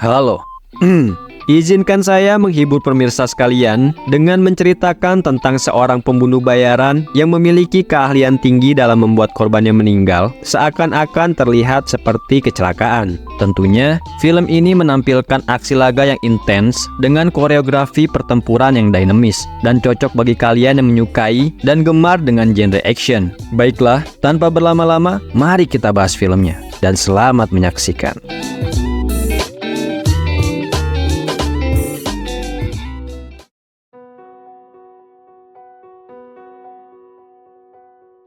Halo. Izinkan saya menghibur pemirsa sekalian dengan menceritakan tentang seorang pembunuh bayaran yang memiliki keahlian tinggi dalam membuat korbannya meninggal seakan-akan terlihat seperti kecelakaan. Tentunya, film ini menampilkan aksi laga yang intens dengan koreografi pertempuran yang dinamis dan cocok bagi kalian yang menyukai dan gemar dengan genre action. Baiklah, tanpa berlama-lama, mari kita bahas filmnya dan selamat menyaksikan.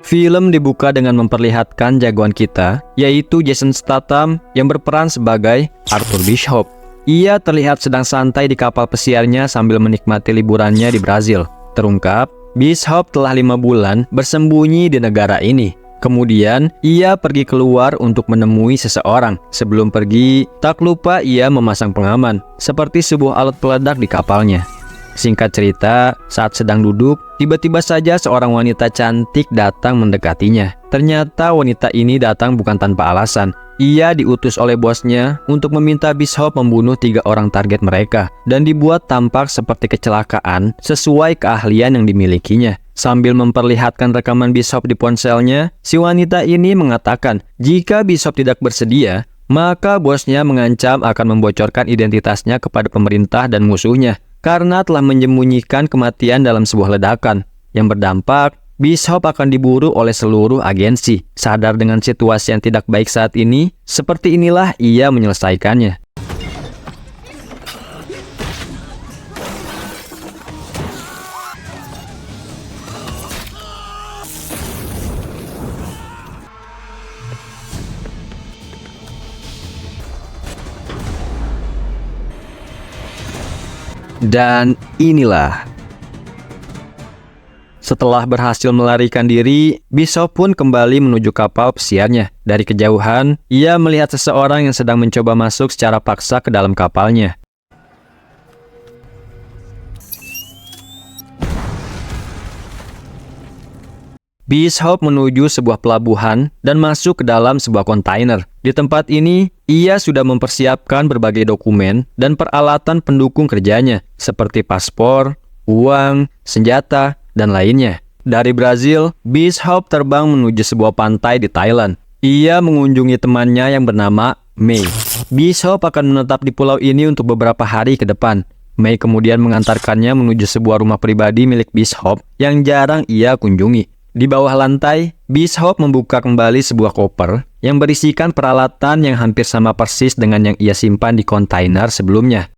Film dibuka dengan memperlihatkan jagoan kita, yaitu Jason Statham yang berperan sebagai Arthur Bishop. Ia terlihat sedang santai di kapal pesiarnya sambil menikmati liburannya di Brazil. Terungkap, Bishop telah 5 bulan bersembunyi di negara ini. Kemudian, ia pergi keluar untuk menemui seseorang. Sebelum pergi, tak lupa ia memasang pengaman, seperti sebuah alat peledak di kapalnya. Singkat cerita, saat sedang duduk, tiba-tiba saja seorang wanita cantik datang mendekatinya. Ternyata wanita ini datang bukan tanpa alasan. Ia diutus oleh bosnya untuk meminta Bishop membunuh 3 orang target mereka dan dibuat tampak seperti kecelakaan sesuai keahlian yang dimilikinya. Sambil memperlihatkan rekaman Bishop di ponselnya, si wanita ini mengatakan jika Bishop tidak bersedia, maka bosnya mengancam akan membocorkan identitasnya kepada pemerintah dan musuhnya karena telah menyembunyikan kematian dalam sebuah ledakan yang berdampak Bishop akan diburu oleh seluruh agensi. Sadar dengan situasi yang tidak baik saat ini, seperti inilah ia menyelesaikannya. Dan inilah, setelah berhasil melarikan diri, Bishop pun kembali menuju kapal pesiarnya. Dari kejauhan, ia melihat seseorang yang sedang mencoba masuk secara paksa ke dalam kapalnya. Bishop menuju sebuah pelabuhan dan masuk ke dalam sebuah kontainer. Di tempat ini, ia sudah mempersiapkan berbagai dokumen dan peralatan pendukung kerjanya, seperti paspor, uang, senjata, dan lainnya. Dari Brazil, Bishop terbang menuju sebuah pantai di Thailand. Ia mengunjungi temannya yang bernama May. Bishop akan menetap di pulau ini untuk beberapa hari ke depan. May kemudian mengantarkannya menuju sebuah rumah pribadi milik Bishop yang jarang ia kunjungi. Di bawah lantai, Bishop membuka kembali sebuah koper yang berisikan peralatan yang hampir sama persis dengan yang ia simpan di kontainer sebelumnya.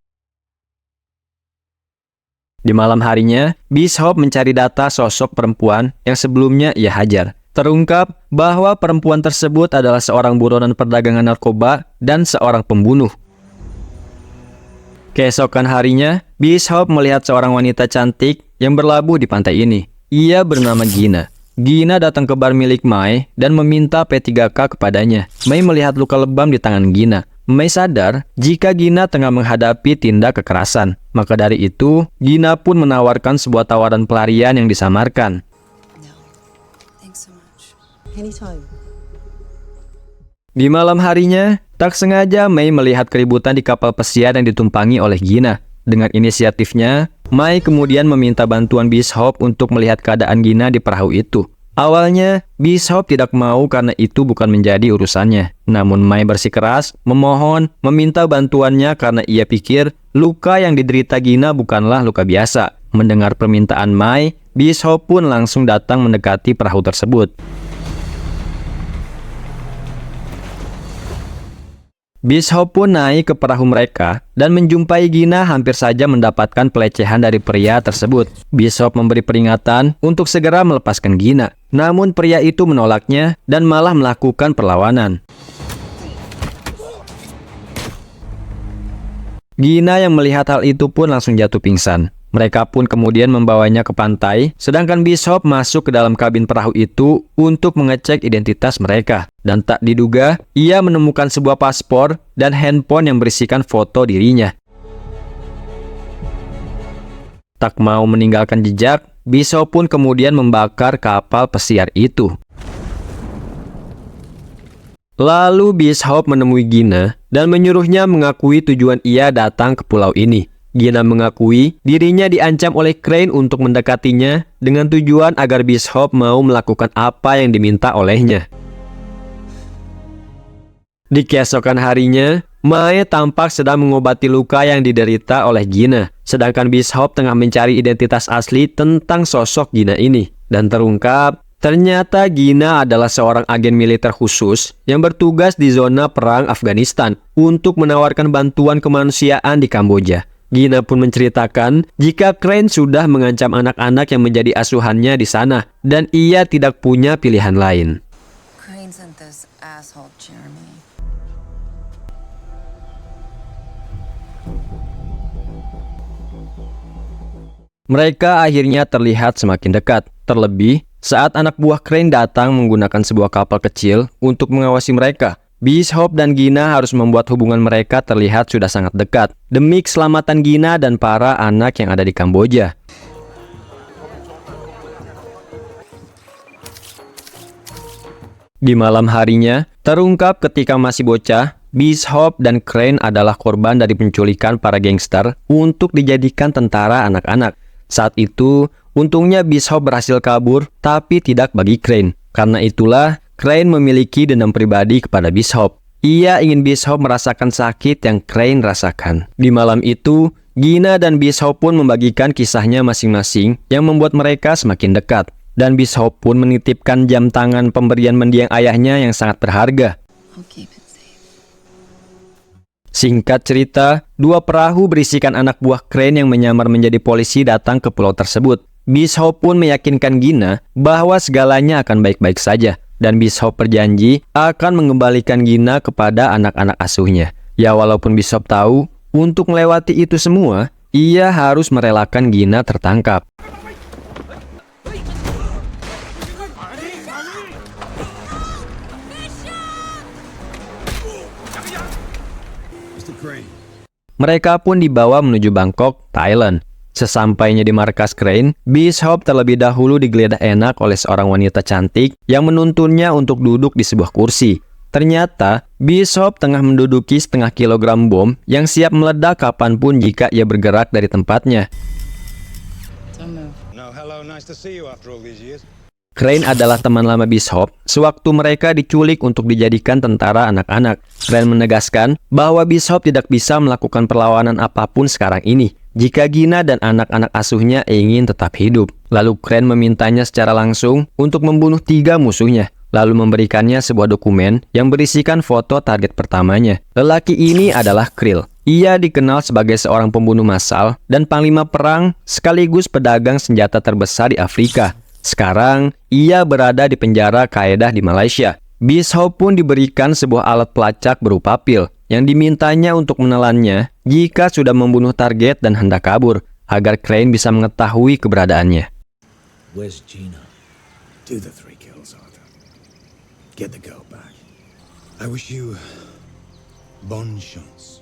Di malam harinya, Bishop mencari data sosok perempuan yang sebelumnya ia hajar. Terungkap bahwa perempuan tersebut adalah seorang buronan perdagangan narkoba dan seorang pembunuh. Keesokan harinya, Bishop melihat seorang wanita cantik yang berlabuh di pantai ini. Ia bernama Gina. Gina datang ke bar milik May dan meminta P3K kepadanya. May melihat luka lebam di tangan Gina. May sadar jika Gina tengah menghadapi tindak kekerasan. Maka dari itu, Gina pun menawarkan sebuah tawaran pelarian yang disamarkan. Di malam harinya, tak sengaja May melihat keributan di kapal pesiar yang ditumpangi oleh Gina. Dengan inisiatifnya, May kemudian meminta bantuan Bishop untuk melihat keadaan Gina di perahu itu. Awalnya, Bishop tidak mau karena itu bukan menjadi urusannya. Namun May bersikeras, memohon, meminta bantuannya karena ia pikir luka yang diderita Gina bukanlah luka biasa. Mendengar permintaan May, Bishop pun langsung datang mendekati perahu tersebut. Bishop pun naik ke perahu mereka dan menjumpai Gina hampir saja mendapatkan pelecehan dari pria tersebut. Bishop memberi peringatan untuk segera melepaskan Gina. Namun pria itu menolaknya dan malah melakukan perlawanan. Gina yang melihat hal itu pun langsung jatuh pingsan. Mereka pun kemudian membawanya ke pantai, sedangkan Bishop masuk ke dalam kabin perahu itu untuk mengecek identitas mereka. Dan tak diduga, ia menemukan sebuah paspor dan handphone yang berisikan foto dirinya. Tak mau meninggalkan jejak, Bishop pun kemudian membakar kapal pesiar itu. Lalu Bishop menemui Gina dan menyuruhnya mengakui tujuan ia datang ke pulau ini. Gina mengakui dirinya diancam oleh Crane untuk mendekatinya dengan tujuan agar Bishop mau melakukan apa yang diminta olehnya. Di keesokan harinya, Mae tampak sedang mengobati luka yang diderita oleh Gina, sedangkan Bishop tengah mencari identitas asli tentang sosok Gina ini. Dan terungkap, ternyata Gina adalah seorang agen militer khusus yang bertugas di zona perang Afghanistan untuk menawarkan bantuan kemanusiaan di Kamboja. Gina pun menceritakan jika Crane sudah mengancam anak-anak yang menjadi asuhannya di sana, dan ia tidak punya pilihan lain. Crane sent this asshole Jeremy. Mereka akhirnya terlihat semakin dekat, terlebih saat anak buah Crane datang menggunakan sebuah kapal kecil untuk mengawasi mereka. Bishop dan Gina harus membuat hubungan mereka terlihat sudah sangat dekat, demi keselamatan Gina dan para anak yang ada di Kamboja. Di malam harinya, terungkap ketika masih bocah, Bishop dan Crane adalah korban dari penculikan para gangster untuk dijadikan tentara anak-anak. Saat itu, untungnya Bishop berhasil kabur, tapi tidak bagi Crane. Karena itulah, Crane memiliki dendam pribadi kepada Bishop. Ia ingin Bishop merasakan sakit yang Crane rasakan. Di malam itu, Gina dan Bishop pun membagikan kisahnya masing-masing yang membuat mereka semakin dekat. Dan Bishop pun menitipkan jam tangan pemberian mendiang ayahnya yang sangat berharga. I'll keep it safe. Singkat cerita, dua perahu berisikan anak buah Crane yang menyamar menjadi polisi datang ke pulau tersebut. Bishop pun meyakinkan Gina bahwa segalanya akan baik-baik saja. Dan Bishop berjanji akan mengembalikan Gina kepada anak-anak asuhnya. Ya, walaupun Bishop tahu, untuk melewati itu semua, ia harus merelakan Gina tertangkap. Mereka pun dibawa menuju Bangkok, Thailand. Sesampainya di markas Crane, Bishop terlebih dahulu digeledah enak oleh seorang wanita cantik yang menuntunnya untuk duduk di sebuah kursi. Ternyata, Bishop tengah menduduki setengah kilogram bom yang siap meledak kapanpun jika ia bergerak dari tempatnya. Crane adalah teman lama Bishop sewaktu mereka diculik untuk dijadikan tentara anak-anak. Crane menegaskan bahwa Bishop tidak bisa melakukan perlawanan apapun sekarang ini jika Gina dan anak-anak asuhnya ingin tetap hidup. Lalu Crane memintanya secara langsung untuk membunuh 3 musuhnya, lalu memberikannya sebuah dokumen yang berisikan foto target pertamanya. Lelaki ini adalah Krill. Ia dikenal sebagai seorang pembunuh massal dan panglima perang sekaligus pedagang senjata terbesar di Afrika. Sekarang, ia berada di penjara Kaedah di Malaysia. Bishop pun diberikan sebuah alat pelacak berupa pil yang dimintanya untuk menelannya jika sudah membunuh target dan hendak kabur, agar Crane bisa mengetahui keberadaannya. Where's Gina? Do the 3 kills, Arthur. Get the girl back. I wish you bonne chance.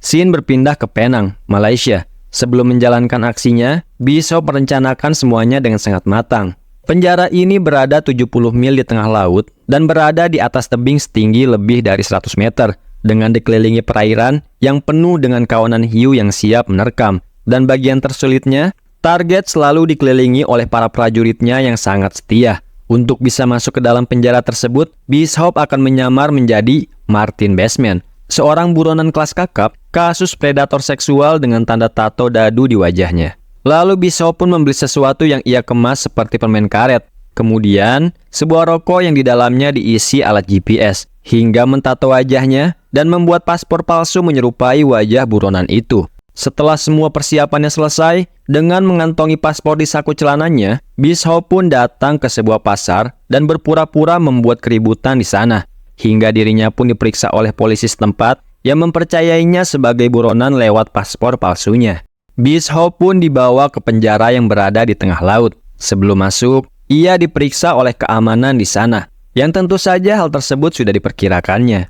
Scene berpindah ke Penang, Malaysia. Sebelum menjalankan aksinya, Bishop merencanakan semuanya dengan sangat matang. Penjara ini berada 70 mil di tengah laut dan berada di atas tebing setinggi lebih dari 100 meter dengan dikelilingi perairan yang penuh dengan kawanan hiu yang siap menerkam. Dan bagian tersulitnya, target selalu dikelilingi oleh para prajuritnya yang sangat setia. Untuk bisa masuk ke dalam penjara tersebut, Bishop akan menyamar menjadi Martin Baseman, seorang buronan kelas kakap, kasus predator seksual dengan tanda tato dadu di wajahnya. Lalu Bishop pun membeli sesuatu yang ia kemas seperti permen karet. Kemudian, sebuah rokok yang di dalamnya diisi alat GPS, hingga mentato wajahnya dan membuat paspor palsu menyerupai wajah buronan itu. Setelah semua persiapannya selesai, dengan mengantongi paspor di saku celananya, Bishop pun datang ke sebuah pasar dan berpura-pura membuat keributan di sana. Hingga dirinya pun diperiksa oleh polisi setempat yang mempercayainya sebagai buronan lewat paspor palsunya. Bishop pun dibawa ke penjara yang berada di tengah laut. Sebelum masuk, ia diperiksa oleh keamanan di sana, yang tentu saja hal tersebut sudah diperkirakannya.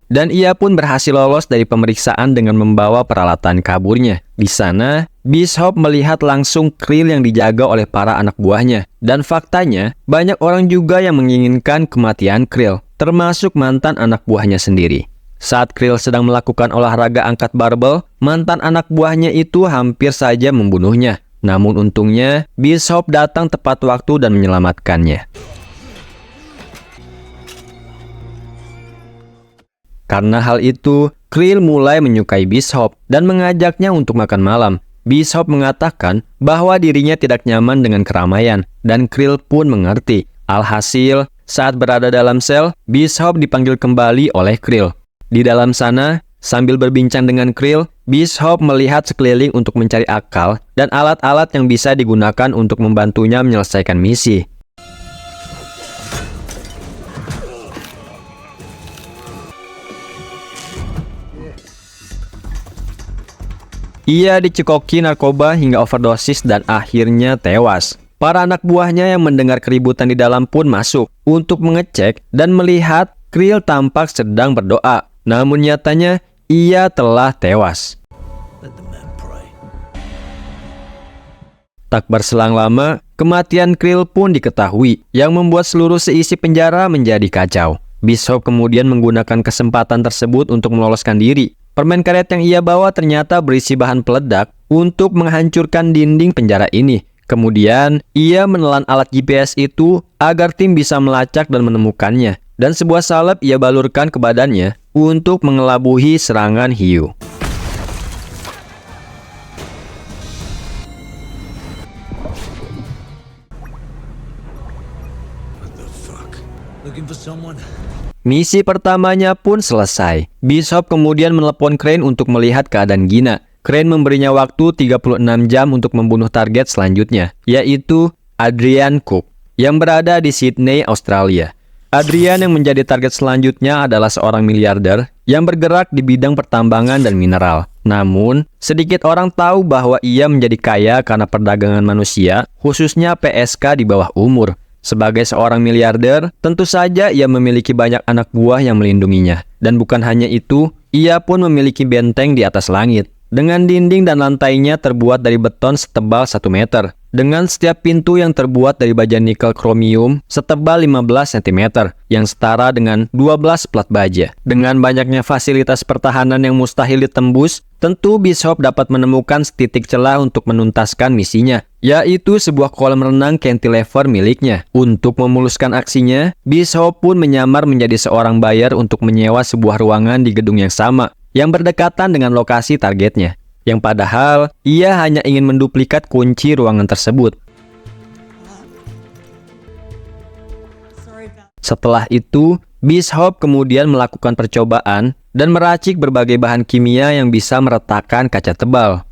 Dan ia pun berhasil lolos dari pemeriksaan dengan membawa peralatan kaburnya. Di sana, Bishop melihat langsung Krill yang dijaga oleh para anak buahnya. Dan faktanya, banyak orang juga yang menginginkan kematian Krill, termasuk mantan anak buahnya sendiri. Saat Krill sedang melakukan olahraga angkat barbel, mantan anak buahnya itu hampir saja membunuhnya. Namun untungnya, Bishop datang tepat waktu dan menyelamatkannya. Karena hal itu, Krill mulai menyukai Bishop dan mengajaknya untuk makan malam. Bishop mengatakan bahwa dirinya tidak nyaman dengan keramaian, dan Krill pun mengerti. Alhasil, saat berada dalam sel, Bishop dipanggil kembali oleh Krill. Di dalam sana, sambil berbincang dengan Krill, Bishop melihat sekeliling untuk mencari akal dan alat-alat yang bisa digunakan untuk membantunya menyelesaikan misi. Ia dicekoki narkoba hingga overdosis dan akhirnya tewas. Para anak buahnya yang mendengar keributan di dalam pun masuk untuk mengecek dan melihat Krill tampak sedang berdoa. Namun nyatanya ia telah tewas. Tak berselang lama, kematian Krill pun diketahui, yang membuat seluruh seisi penjara menjadi kacau. Bishop kemudian menggunakan kesempatan tersebut untuk meloloskan diri. Permen karet yang ia bawa ternyata berisi bahan peledak untuk menghancurkan dinding penjara ini. Kemudian, ia menelan alat GPS itu agar tim bisa melacak dan menemukannya. Dan sebuah salep ia balurkan ke badannya untuk mengelabuhi serangan hiu. What the fuck? Looking for someone? Misi pertamanya pun selesai. Bishop kemudian menelepon Crane untuk melihat keadaan Gina. Crane memberinya waktu 36 jam untuk membunuh target selanjutnya, yaitu Adrian Cook, yang berada di Sydney, Australia. Adrian yang menjadi target selanjutnya adalah seorang miliarder yang bergerak di bidang pertambangan dan mineral. Namun, sedikit orang tahu bahwa ia menjadi kaya karena perdagangan manusia, khususnya PSK di bawah umur. Sebagai seorang miliarder, tentu saja ia memiliki banyak anak buah yang melindunginya. Dan bukan hanya itu, ia pun memiliki benteng di atas langit, dengan dinding dan lantainya terbuat dari beton setebal 1 meter, dengan setiap pintu yang terbuat dari baja nikel kromium setebal 15 cm, yang setara dengan 12 plat baja. Dengan banyaknya fasilitas pertahanan yang mustahil ditembus, tentu Bishop dapat menemukan setitik celah untuk menuntaskan misinya, yaitu sebuah kolam renang cantilever miliknya. Untuk memuluskan aksinya, Bishop pun menyamar menjadi seorang buyer untuk menyewa sebuah ruangan di gedung yang sama, yang berdekatan dengan lokasi targetnya, yang padahal ia hanya ingin menduplikat kunci ruangan tersebut. Setelah itu, Bishop kemudian melakukan percobaan dan meracik berbagai bahan kimia yang bisa meretakkan kaca tebal.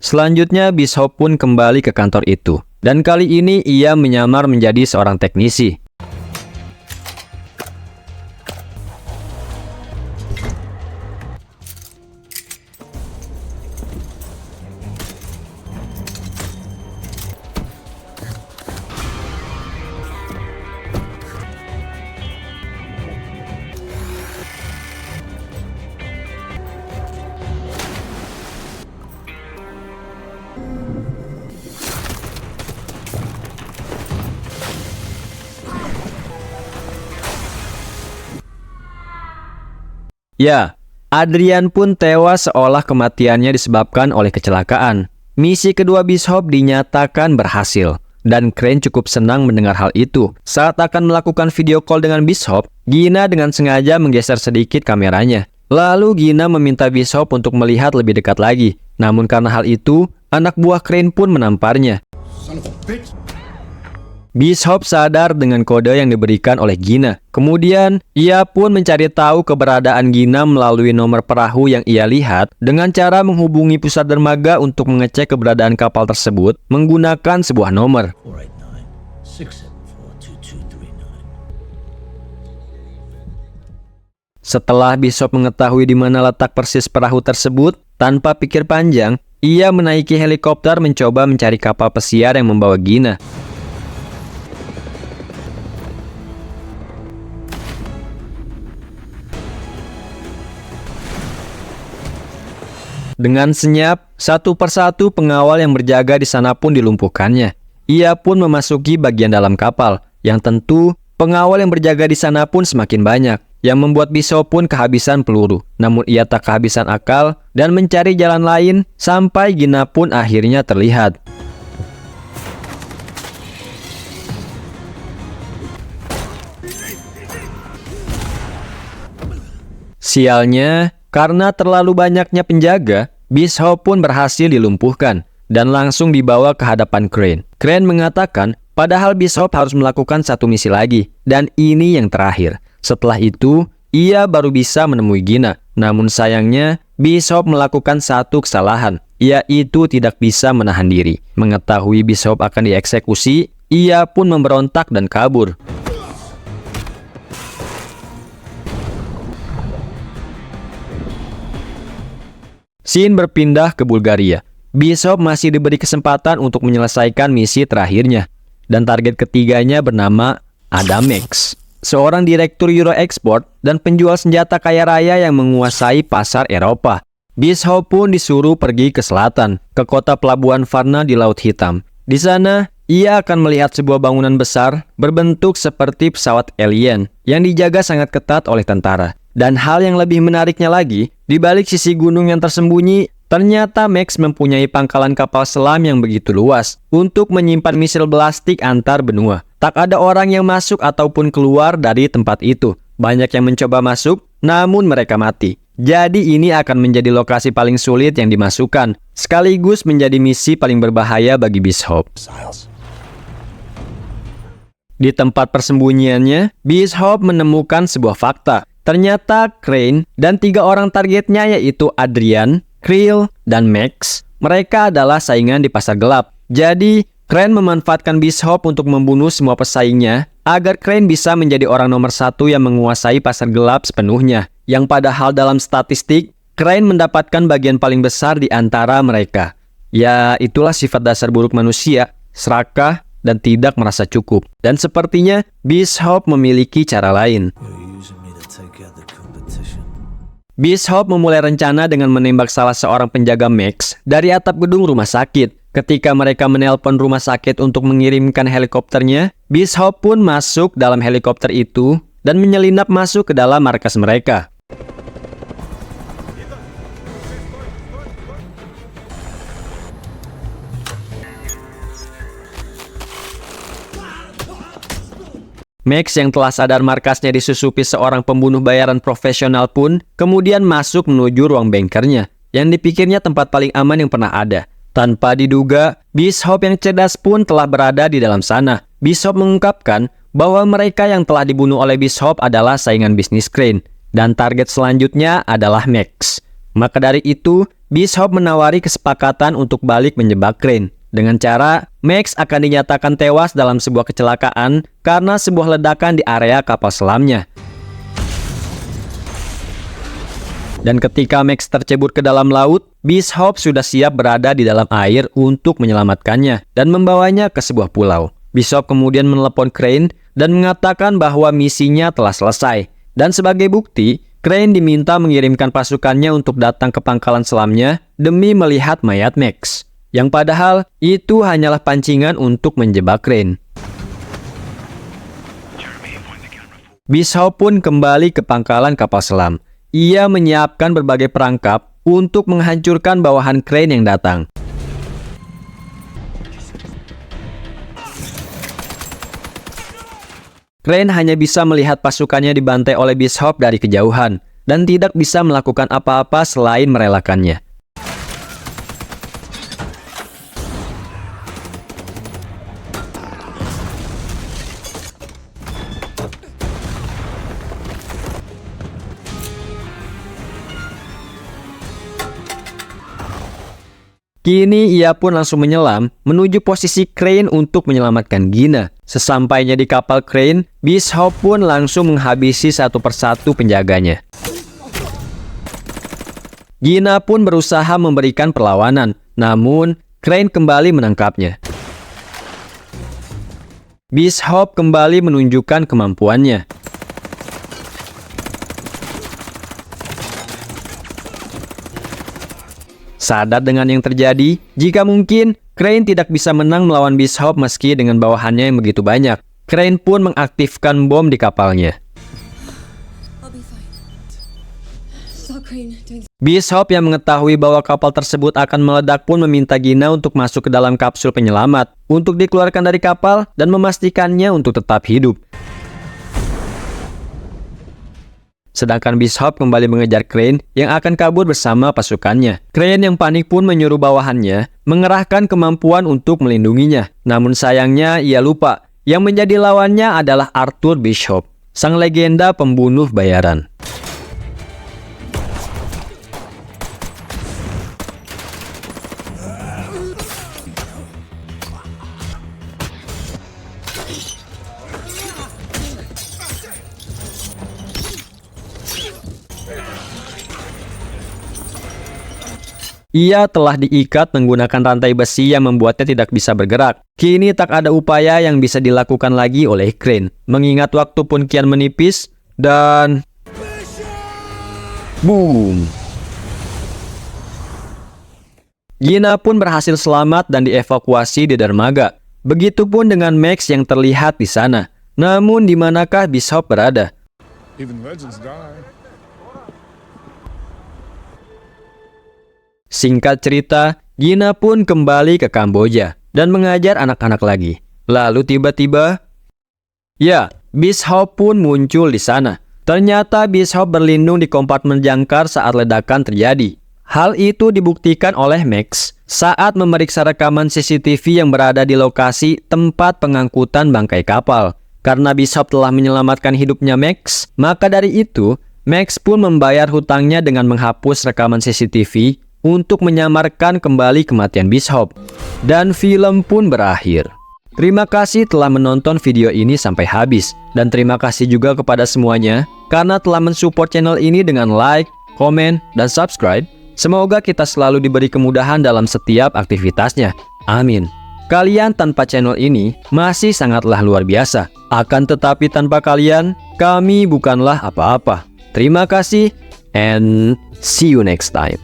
Selanjutnya, Bishop pun kembali ke kantor itu, dan kali ini ia menyamar menjadi seorang teknisi. Ya, Adrian pun tewas seolah kematiannya disebabkan oleh kecelakaan. Misi kedua Bishop dinyatakan berhasil, dan Crane cukup senang mendengar hal itu. Saat akan melakukan video call dengan Bishop, Gina dengan sengaja menggeser sedikit kameranya. Lalu Gina meminta Bishop untuk melihat lebih dekat lagi. Namun karena hal itu, anak buah Crane pun menamparnya. Son of a bitch! Bishop sadar dengan kode yang diberikan oleh Gina. Kemudian, ia pun mencari tahu keberadaan Gina melalui nomor perahu yang ia lihat dengan cara menghubungi pusat dermaga untuk mengecek keberadaan kapal tersebut menggunakan sebuah nomor. 489-674-2239. Setelah Bishop mengetahui di mana letak persis perahu tersebut, tanpa pikir panjang, ia menaiki helikopter mencoba mencari kapal pesiar yang membawa Gina. Dengan senyap, satu persatu pengawal yang berjaga di sana pun dilumpuhkannya. Ia pun memasuki bagian dalam kapal, yang tentu pengawal yang berjaga di sana pun semakin banyak, yang membuat Bishop pun kehabisan peluru. Namun ia tak kehabisan akal dan mencari jalan lain sampai Gina pun akhirnya terlihat. Sialnya, karena terlalu banyaknya penjaga, Bishop pun berhasil dilumpuhkan dan langsung dibawa ke hadapan Crane. Crane mengatakan, padahal Bishop harus melakukan satu misi lagi, dan ini yang terakhir. Setelah itu, ia baru bisa menemui Gina. Namun sayangnya, Bishop melakukan satu kesalahan, yaitu tidak bisa menahan diri. Mengetahui Bishop akan dieksekusi, ia pun memberontak dan kabur. Scene berpindah ke Bulgaria. Bishop masih diberi kesempatan untuk menyelesaikan misi terakhirnya. Dan target ketiganya bernama Adamex, seorang direktur Euro Export dan penjual senjata kaya raya yang menguasai pasar Eropa. Bishop pun disuruh pergi ke selatan, ke kota pelabuhan Varna di Laut Hitam. Di sana, ia akan melihat sebuah bangunan besar berbentuk seperti pesawat alien yang dijaga sangat ketat oleh tentara. Dan hal yang lebih menariknya lagi, di balik sisi gunung yang tersembunyi, ternyata Max mempunyai pangkalan kapal selam yang begitu luas untuk menyimpan misil balastik antar benua. Tak ada orang yang masuk ataupun keluar dari tempat itu. Banyak yang mencoba masuk, namun mereka mati. Jadi ini akan menjadi lokasi paling sulit yang dimasukkan, sekaligus menjadi misi paling berbahaya bagi Bishop. Di tempat persembunyiannya, Bishop menemukan sebuah fakta. Ternyata Crane dan 3 orang targetnya yaitu Adrian, Creel, dan Max, mereka adalah saingan di pasar gelap. Jadi, Crane memanfaatkan Bishop untuk membunuh semua pesaingnya agar Crane bisa menjadi orang nomor 1 yang menguasai pasar gelap sepenuhnya. Yang padahal dalam statistik, Crane mendapatkan bagian paling besar di antara mereka. Ya, itulah sifat dasar buruk manusia, serakah dan tidak merasa cukup. Dan sepertinya Bishop memiliki cara lain. Bishop memulai rencana dengan menembak salah seorang penjaga Max dari atap gedung rumah sakit. Ketika mereka menelpon rumah sakit untuk mengirimkan helikopternya, Bishop pun masuk dalam helikopter itu dan menyelinap masuk ke dalam markas mereka. Max yang telah sadar markasnya disusupi seorang pembunuh bayaran profesional pun kemudian masuk menuju ruang bengkernya yang dipikirnya tempat paling aman yang pernah ada. Tanpa diduga, Bishop yang cerdas pun telah berada di dalam sana. Bishop mengungkapkan bahwa mereka yang telah dibunuh oleh Bishop adalah saingan bisnis Crane dan target selanjutnya adalah Max. Maka dari itu, Bishop menawari kesepakatan untuk balik menjebak Crane. Dengan cara, Max akan dinyatakan tewas dalam sebuah kecelakaan karena sebuah ledakan di area kapal selamnya. Dan ketika Max tercebur ke dalam laut, Bishop sudah siap berada di dalam air untuk menyelamatkannya dan membawanya ke sebuah pulau. Bishop kemudian menelepon Crane dan mengatakan bahwa misinya telah selesai. Dan sebagai bukti, Crane diminta mengirimkan pasukannya untuk datang ke pangkalan selamnya demi melihat mayat Max. Yang padahal itu hanyalah pancingan untuk menjebak Crane. Bishop pun kembali ke pangkalan kapal selam. Ia menyiapkan berbagai perangkap untuk menghancurkan bawahan Crane yang datang. Crane hanya bisa melihat pasukannya dibantai oleh Bishop dari kejauhan dan tidak bisa melakukan apa-apa selain merelakannya. Kini ia pun langsung menyelam menuju posisi Crane untuk menyelamatkan Gina. Sesampainya di kapal Crane, Bishop pun langsung menghabisi satu persatu penjaganya. Gina pun berusaha memberikan perlawanan, namun Crane kembali menangkapnya. Bishop kembali menunjukkan kemampuannya. Sadar dengan yang terjadi, jika mungkin, Crane tidak bisa menang melawan Bishop meski dengan bawahannya yang begitu banyak. Crane pun mengaktifkan bom di kapalnya. I'll be fine. Saw Crane doing. Bishop yang mengetahui bahwa kapal tersebut akan meledak pun meminta Gina untuk masuk ke dalam kapsul penyelamat untuk dikeluarkan dari kapal dan memastikannya untuk tetap hidup. Sedangkan Bishop kembali mengejar Crane yang akan kabur bersama pasukannya. Crane yang panik pun menyuruh bawahannya mengerahkan kemampuan untuk melindunginya. Namun sayangnya ia lupa, yang menjadi lawannya adalah Arthur Bishop, sang legenda pembunuh bayaran. Ia telah diikat menggunakan rantai besi yang membuatnya tidak bisa bergerak. Kini tak ada upaya yang bisa dilakukan lagi oleh Crane, mengingat waktu pun kian menipis dan... boom! Gina pun berhasil selamat dan dievakuasi di dermaga. Begitupun dengan Max yang terlihat di sana. Namun di manakah Bishop berada? Even legends die. Singkat cerita, Gina pun kembali ke Kamboja dan mengajar anak-anak lagi. Lalu tiba-tiba, ya, Bishop pun muncul di sana. Ternyata Bishop berlindung di kompartemen jangkar saat ledakan terjadi. Hal itu dibuktikan oleh Max saat memeriksa rekaman CCTV yang berada di lokasi tempat pengangkutan bangkai kapal. Karena Bishop telah menyelamatkan hidupnya Max, maka dari itu, Max pun membayar hutangnya dengan menghapus rekaman CCTV untuk menyamarkan kembali kematian Bishop. Dan film pun berakhir. Terima kasih telah menonton video ini sampai habis. Dan terima kasih juga kepada semuanya karena telah mensupport channel ini dengan like, komen, dan subscribe. Semoga kita selalu diberi kemudahan dalam setiap aktivitasnya. Amin. Kalian tanpa channel ini masih sangatlah luar biasa. Akan tetapi tanpa kalian, kami bukanlah apa-apa. Terima kasih and see you next time.